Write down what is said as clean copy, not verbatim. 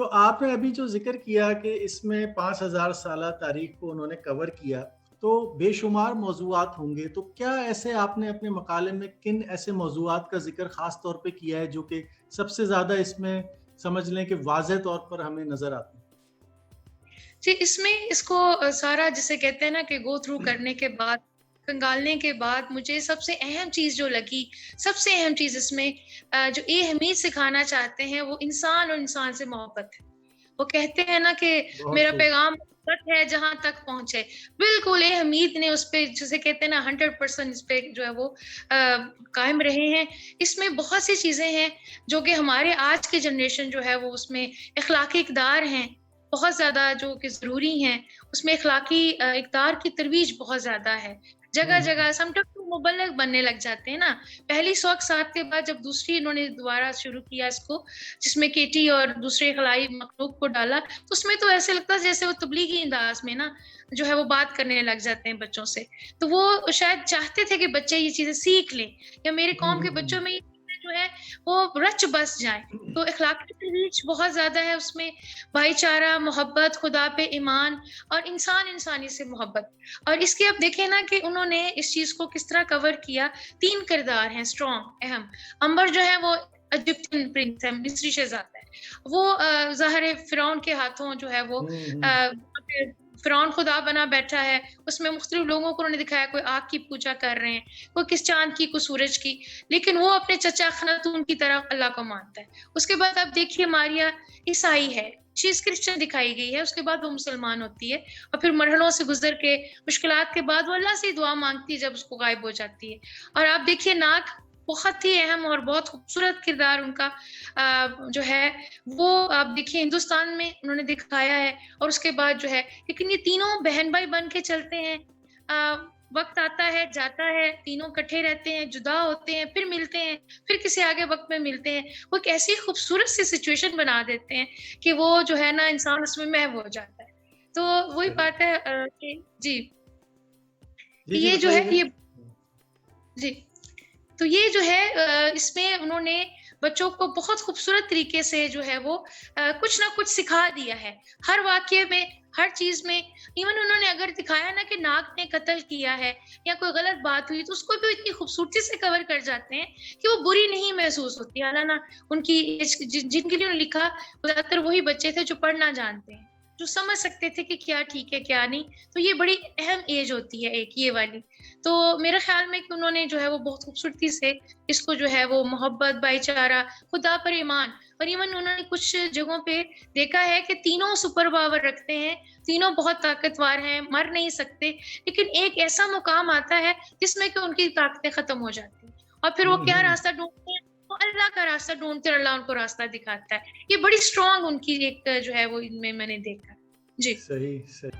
तो आपने अभी जो ज़िक्र किया कि इसमें 5000 साला तारीख को उन्होंने कवर किया, तो बेशुमार मौज़ूआत होंगे, तो क्या ऐसे आपने अपने मकाले में किन ऐसे मौज़ूआत का ज़िक्र ख़ास तौर पे किया है जो कि सबसे ज़्यादा इसमें समझ लें कि वाज़ेह तौर पर हमें नज़र आते हैं? जी, इसमें इसको सारा जिसे कहते हैं ना कि गो थ्रू करने के बाद, खंगालने के बाद मुझे सबसे अहम चीज़ जो लगी, सबसे अहम चीज़ इसमें जो ये हमीद सिखाना चाहते हैं वो इंसान और इंसान से मोहब्बत है। वो कहते हैं ना कि बहुत मेरा खूब। पैगाम तक है जहाँ तक पहुँचे। बिल्कुल, ये हमीद ने उस पे जिसे कहते हैं ना 100% इस पे जो है वो कायम रहे हैं। इसमें बहुत सी चीज़ें हैं जो कि हमारे आज की जनरेशन जो है वो उसमें इख़्लाक़ी इक़दार हैं, बहुत ज़्यादा जो कि ज़रूरी हैं। उसमें इख़्लाक़ी इक़दार की तरोीज बहुत ज़्यादा है। हुँ, हुँ। जगह-जगह समटाइम तो मुबल्लिग़ बनने लग जाते हैं ना। पहली सौख साथ के बाद जब दूसरी इन्होंने दोबारा शुरू किया इसको, जिसमें केटी और दूसरे खलाई मखलूक को डाला, तो उसमें तो ऐसे लगता है जैसे वो तबलीगी अंदाज़ में ना, जो है वो बात करने लग जाते हैं बच्चों से। तो वो शायद चाहते थे कि बच्चे ये चीज़ें सीख लें या मेरे हुँ, कौम हुँ, के बच्चों हुँ। में ये चीज़ें जो है वो रच बस जाएँ। तो इख़्लाक़ी तरोीज बहुत ज़्यादा है उसमें, भाईचारा, मोहब्बत, खुदा पे ईमान और इंसान इंसानी से मोहब्बत। और इसके आप देखें ना कि उन्होंने इस चीज़ को किस तरह कवर किया। 3 किरदार हैं स्ट्रॉन्ग, अहम। अंबर जो है वो इजिप्शियन प्रिंस है, मिस्री शहज़ादा है। वो ज़ाहिर है फ़िरौन के हाथों जो है वो हुँ, हुँ। वहाँ पे फ़िरौन खुदा बना बैठा है। उसमें मुख्तलिफ़ लोगों को उन्होंने दिखाया, कोई आग की पूजा कर रहे हैं, कोई किस चाँद की, कोई सूरज की। लेकिन वो अपने चचा अख़नातून की तरह अल्लाह को मानता है। उसके बाद आप देखिए मारिया ईसाई है, शी इज़ क्रिश्चियन दिखाई गई है, उसके बाद वो मुसलमान होती है और फिर मरहलों से गुज़र के, मुश्किलात के बाद वो अल्लाह से दुआ माँगती है जब उसको गायब हो जाती है। और आप देखिए नाग, बहुत ही अहम और बहुत खूबसूरत किरदार उनका जो है वो आप देखिए हिंदुस्तान में उन्होंने दिखाया है और उसके बाद जो है लेकिन ये तीनों बहन-भाई बन के चलते हैं। वक़्त आता है, जाता है, तीनों इकट्ठे रहते हैं, जुदा होते हैं, फिर मिलते हैं, फिर किसी आगे वक़्त में मिलते हैं। वो एक ऐसी खूबसूरत सी सिचुएशन बना देते हैं कि वो जो है ना इंसान उसमें महव हो जाता है। तो वही सही। बात है कि जी, जी, कि जी, ये जो है बताइए। ये जी। तो ये जो है इसमें उन्होंने बच्चों को बहुत खूबसूरत तरीके से जो है वो कुछ ना कुछ सिखा दिया है। हर वाक़ये में, हर चीज़ में इवन उन्होंने अगर दिखाया ना कि नाग ने कत्ल किया है या कोई गलत बात हुई तो उसको भी इतनी खूबसूरती से कवर कर जाते हैं कि वो बुरी नहीं महसूस होती। हालाना उनकी एज जिनके लिए उन्होंने लिखा ज़्यादातर वही बच्चे थे जो पढ़ना जानते हैं, जो समझ सकते थे कि क्या ठीक है, क्या नहीं। तो ये बड़ी अहम एज होती है एक ये वाली। तो मेरे ख़्याल में कि उन्होंने जो है वो बहुत खूबसूरती से इसको जो है वो मोहब्बत, भाईचारा, खुदा पर ईमान और इवन उन्होंने कुछ जगहों पे देखा है कि तीनों सुपर पावर रखते हैं, तीनों बहुत ताकतवर हैं, मर नहीं सकते, लेकिन एक ऐसा मुकाम आता है जिसमें कि उनकी ताकतें ख़त्म हो जाती हैं और फिर वो हुँ, क्या हुँ। रास्ता ढूँढते हैं, वो अल्लाह का रास्ता ढूँढते हैं और अल्लाह उनको रास्ता दिखाता है। ये बड़ी स्ट्रॉन्ग उनकी एक जो है वो इनमें मैंने देखा। जी। सही, सही।